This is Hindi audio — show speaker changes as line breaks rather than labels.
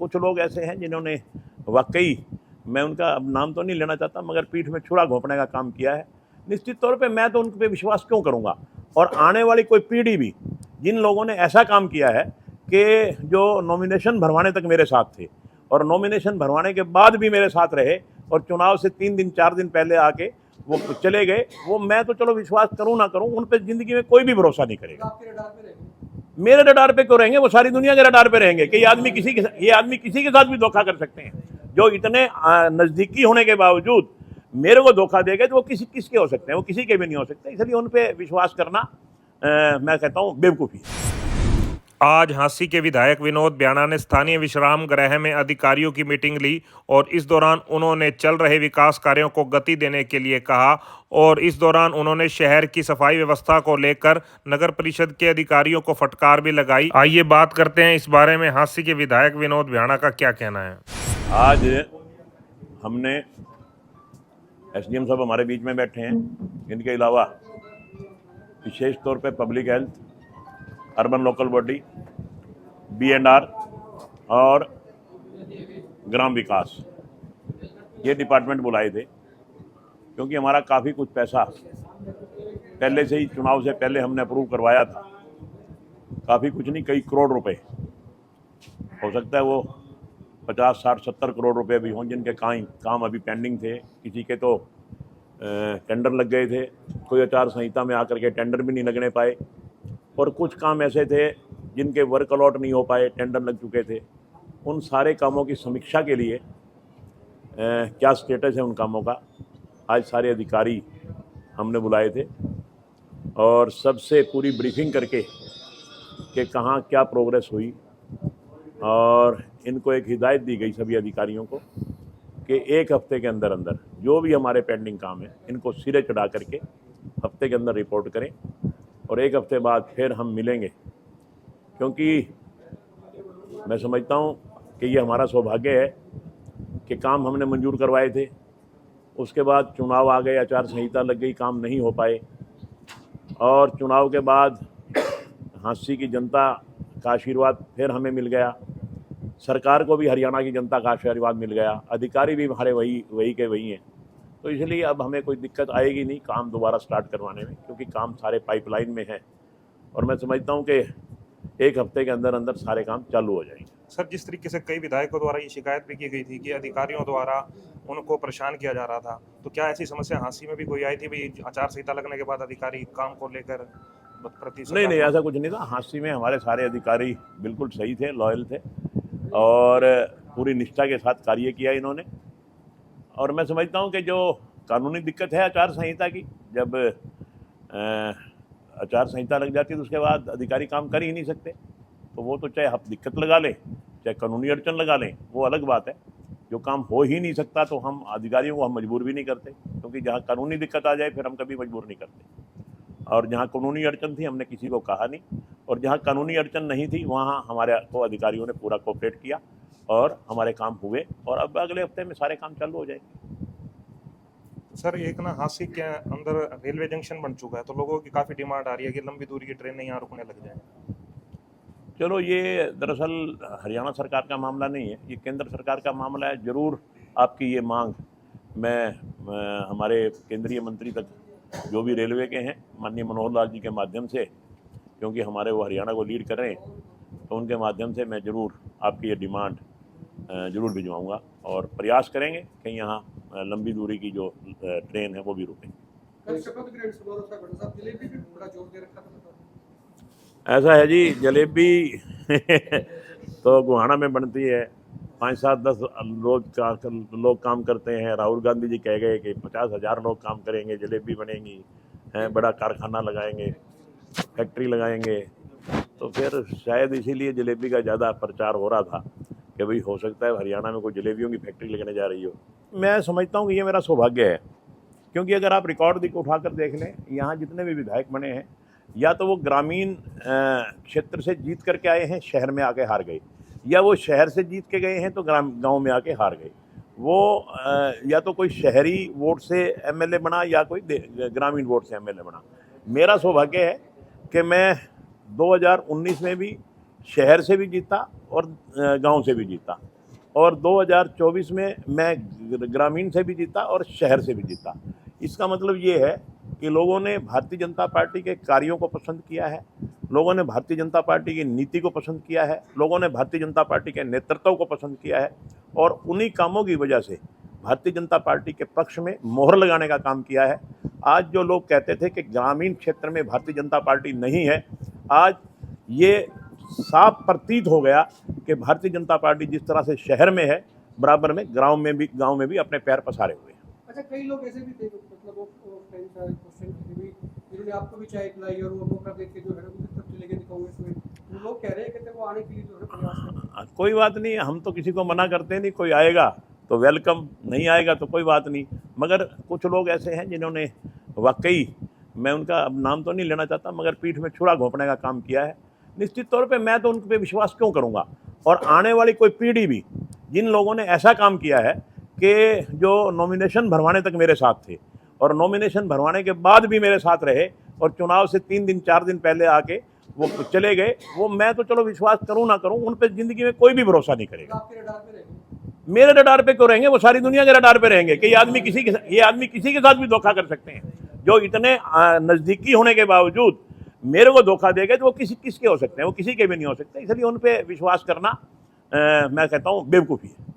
कुछ लोग ऐसे हैं जिन्होंने वाकई, मैं उनका अब नाम तो नहीं लेना चाहता, मगर पीठ में छुरा घोंपने का काम किया है। निश्चित तौर पे मैं तो उन पे विश्वास क्यों करूँगा। और आने वाली कोई पीढ़ी भी, जिन लोगों ने ऐसा काम किया है कि जो नॉमिनेशन भरवाने तक मेरे साथ थे और नॉमिनेशन भरवाने के बाद भी मेरे साथ रहे और चुनाव से 3 दिन 4 दिन पहले आके वो चले गए, वो मैं तो चलो विश्वास करूं ना करूं, उन पे जिंदगी में कोई भी भरोसा नहीं करेगा। मेरे रडार पे क्यों रहेंगे? वो सारी दुनिया के रडार पे रहेंगे कि ये आदमी किसी के साथ भी धोखा कर सकते हैं। जो इतने नजदीकी होने के बावजूद मेरे को धोखा देंगे तो वो किसके हो सकते हैं? वो किसी के भी नहीं हो सकते। इसलिए उन पे विश्वास करना मैं कहता हूँ बेवकूफ़ी है।
आज झांसी के विधायक विनोद ब्याणा ने स्थानीय विश्राम गृह में अधिकारियों की मीटिंग ली और इस दौरान उन्होंने चल रहे विकास कार्यों को गति देने के लिए कहा और इस दौरान उन्होंने शहर की सफाई व्यवस्था को लेकर नगर परिषद के अधिकारियों को फटकार भी लगाई। आइए बात करते हैं इस बारे में झांसी के विधायक विनोद ब्याणा का क्या कहना है।
आज हमने एसडीएम साहब हमारे बीच में बैठे हैं, इनके अलावा विशेष तौर पे public health, urban local body, B&R और ग्राम विकास, ये डिपार्टमेंट बुलाए थे क्योंकि हमारा काफ़ी कुछ पैसा पहले से ही चुनाव से पहले हमने अप्रूव करवाया था। काफ़ी कुछ नहीं, कई करोड़ रुपए, हो सकता है वो 50, 60, 70 करोड़ रुपए भी हों जिनके काम अभी पेंडिंग थे। किसी के तो टेंडर लग गए थे, कोई आचार संहिता में आकर के टेंडर भी नहीं लगने पाए, और कुछ काम ऐसे थे जिनके वर्क अलॉट नहीं हो पाए, टेंडर लग चुके थे। उन सारे कामों की समीक्षा के लिए क्या स्टेटस है उन कामों का, आज सारे अधिकारी हमने बुलाए थे और सबसे पूरी ब्रीफिंग करके कि कहाँ क्या प्रोग्रेस हुई, और इनको एक हिदायत दी गई सभी अधिकारियों को कि 1 हफ्ते के अंदर अंदर जो भी हमारे पेंडिंग काम है इनको सिरे चढ़ा करके हफ्ते के अंदर रिपोर्ट करें और 1 हफ्ते बाद फिर हम मिलेंगे। क्योंकि मैं समझता हूँ कि ये हमारा सौभाग्य है कि काम हमने मंजूर करवाए थे, उसके बाद चुनाव आ गए, आचार संहिता लग गई, काम नहीं हो पाए, और चुनाव के बाद झांसी की जनता का आशीर्वाद फिर हमें मिल गया, सरकार को भी हरियाणा की जनता का आशीर्वाद मिल गया, अधिकारी भी हमारे वही के वही हैं। तो इसलिए अब हमें कोई दिक्कत आएगी नहीं काम दोबारा स्टार्ट करवाने में, क्योंकि काम सारे पाइपलाइन में हैं और मैं समझता हूं कि 1 हफ्ते के अंदर अंदर सारे काम चालू हो जाएंगे।
सर, जिस तरीके से कई विधायकों द्वारा ये शिकायत भी की गई थी कि अधिकारियों द्वारा उनको परेशान किया जा रहा था, तो क्या ऐसी समस्या झांसी में भी कोई आई थी भाई आचार संहिता लगने के बाद अधिकारी काम को लेकर प्रति?
नहीं, ऐसा कुछ नहीं था। झांसी में हमारे सारे अधिकारी बिल्कुल सही थे, लॉयल थे और पूरी निष्ठा के साथ कार्य किया इन्होंने। और मैं समझता हूँ कि जो कानूनी दिक्कत है आचार संहिता की, जब आचार संहिता लग जाती है तो उसके बाद अधिकारी काम कर ही नहीं सकते, तो वो तो चाहे आप दिक्कत लगा लें चाहे कानूनी अड़चन लगा लें, वो अलग बात है। जो काम हो ही नहीं सकता तो हम अधिकारियों को हम मजबूर भी नहीं करते, क्योंकि जहाँ कानूनी दिक्कत आ जाए फिर हम कभी मजबूर नहीं करते। और जहाँ कानूनी अड़चन थी हमने किसी को कहा नहीं, और जहाँ कानूनी अड़चन नहीं थी वहाँ हमारे को अधिकारियों ने पूरा कोऑपरेट किया और हमारे काम हुए, और अब अगले हफ्ते में सारे काम चालू हो जाएंगे।
सर, एक ना झांसी के अंदर रेलवे जंक्शन बन चुका है, तो लोगों की काफ़ी डिमांड आ रही है कि लंबी दूरी की ट्रेनें यहाँ रुकने लग जाएं।
चलो, ये दरअसल हरियाणा सरकार का मामला नहीं है, ये केंद्र सरकार का मामला है। ज़रूर आपकी ये मांग मैं हमारे केंद्रीय मंत्री तक, जो भी रेलवे के हैं, माननीय मनोहर लाल जी के माध्यम से, क्योंकि हमारे वो हरियाणा को लीड कर रहे हैं, तो उनके माध्यम से मैं ज़रूर आपकी ये डिमांड ज़रूर भिजवाऊँगा और प्रयास करेंगे कि यहाँ लंबी दूरी की जो ट्रेन है वो भी रुके। ऐसा है जी, जलेबी तो गुहाना में बनती है, 5, 7, 10 लोग काम करते हैं। राहुल गांधी जी कह गए कि 50,000 लोग काम करेंगे, जलेबी बनेंगी, बड़ा कारखाना लगाएंगे, फैक्ट्री लगाएंगे, तो फिर शायद इसीलिए जलेबी का ज़्यादा प्रचार हो रहा था कि भाई हो सकता है हरियाणा में कोई जलेबियों की फैक्ट्री लगने जा रही हो। मैं समझता हूँ कि ये मेरा सौभाग्य है, क्योंकि अगर आप रिकॉर्ड उठाकर देख लें, यहाँ जितने भी विधायक बने हैं, या तो वो ग्रामीण क्षेत्र से जीत करके आए हैं, शहर में आके हार गए, या वो शहर से जीत के गए हैं तो गांव में आके हार गए। वो या तो कोई शहरी वोट से एमएलए बना या कोई ग्रामीण वोट से एमएलए बना। मेरा सौभाग्य है कि मैं 2019 में भी शहर से भी जीता और गांव से भी जीता। और 2024 में मैं ग्रामीण से भी जीता और शहर से भी जीता। इसका मतलब ये है कि लोगों ने भारतीय जनता पार्टी के कार्यों को पसंद किया है, लोगों ने भारतीय जनता पार्टी की नीति को पसंद किया है, लोगों ने भारतीय जनता पार्टी के नेतृत्व को पसंद किया है और उन्हीं कामों की वजह से भारतीय जनता पार्टी के पक्ष में मोहर लगाने का काम किया है। आज जो लोग कहते थे कि ग्रामीण क्षेत्र में भारतीय जनता पार्टी नहीं है, आज ये साफ प्रतीत हो गया कि भारतीय जनता पार्टी जिस तरह से शहर में है, बराबर में गांव में भी अपने पैर पसारे हुए हैं।
अच्छा, कई लोग ऐसे भी थे, मतलब वो क्वेश्चन भी जिन्होंने आपको भी चाय पिलाई और वो मौका देके जो है उनकी तरफ चले गए कांग्रेस में, वो लोग कह रहे हैं कि वो आने के लिए जो है प्रयास करें।
कोई बात नहीं, हम तो किसी को मना करते नहीं, कोई आएगा तो वेलकम, नहीं आएगा तो कोई बात नहीं। मगर कुछ लोग ऐसे हैं जिन्होंने वाकई, मैं उनका अब नाम तो नहीं लेना चाहता, मगर पीठ में छुरा घोंपने का काम किया है। निश्चित तौर पे मैं तो उन पे विश्वास क्यों करूंगा, और आने वाली कोई पीढ़ी भी, जिन लोगों ने ऐसा काम किया है कि जो नॉमिनेशन भरवाने तक मेरे साथ थे और नॉमिनेशन भरवाने के बाद भी मेरे साथ रहे और चुनाव से 3 दिन 4 दिन पहले आके वो चले गए, वो मैं तो चलो विश्वास करूं ना करूं, उन पे जिंदगी में कोई भी भरोसा नहीं करेगा।
आपके रडार पे रहेंगे?
मेरे रडार पे क्यों रहेंगे, वो सारी दुनिया के रडार पे रहेंगे कि ये आदमी किसी के साथ भी धोखा कर सकते हैं। जो इतने नजदीकी होने के बावजूद मेरे को धोखा देंगे तो वो किसके हो सकते हैं, वो किसी के भी नहीं हो सकते। इसलिए उन पे विश्वास करना मैं कहता हूँ बेवकूफ़ी है।